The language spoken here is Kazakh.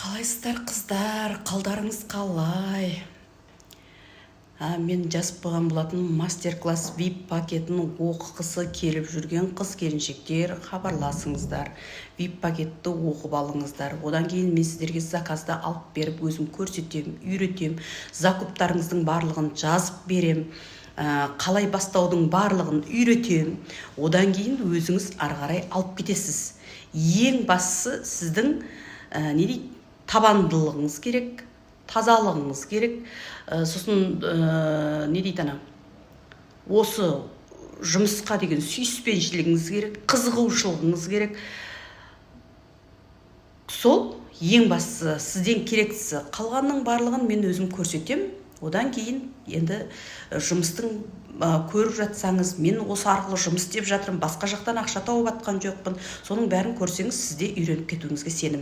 Қалайсыздар қыздар, қалдарыңыз қалай? Мен жазып қойған болатын мастер-класс VIP пакетін оқығысы келіп жүрген қыз-келіншектер хабарласыңыздар. VIP пакетті оқып алыңыздар. Одан кейін мен сіздерге заказды алып беріп, өзім көрсетем, үйретем. Закуптарыңыздың барлығын жазып берем. Қалай бастаудың барлығын үйретем. Одан кейін өзіңіз ары қарай алып кетесіз. Ең бастысы сіздің табандылығыңыз керек, тазалығыңыз керек. Сосын осы жұмысқа деген сүйіспеншілігіңіз керек, қызығушылығыңыз керек. Сол ең бастысы сізден керектісі. Қалғанның барлығын мен өзім көрсетем. Одан кейін енді жұмыстың көріп жатсаңыз, мен осы арқылы жұмыс істеп жатырмын, басқа жақтан ақша тауып жатқан жоқпын. Соның бәрін көрсеңіз, сізде үйреніп кетуіңізге сенім.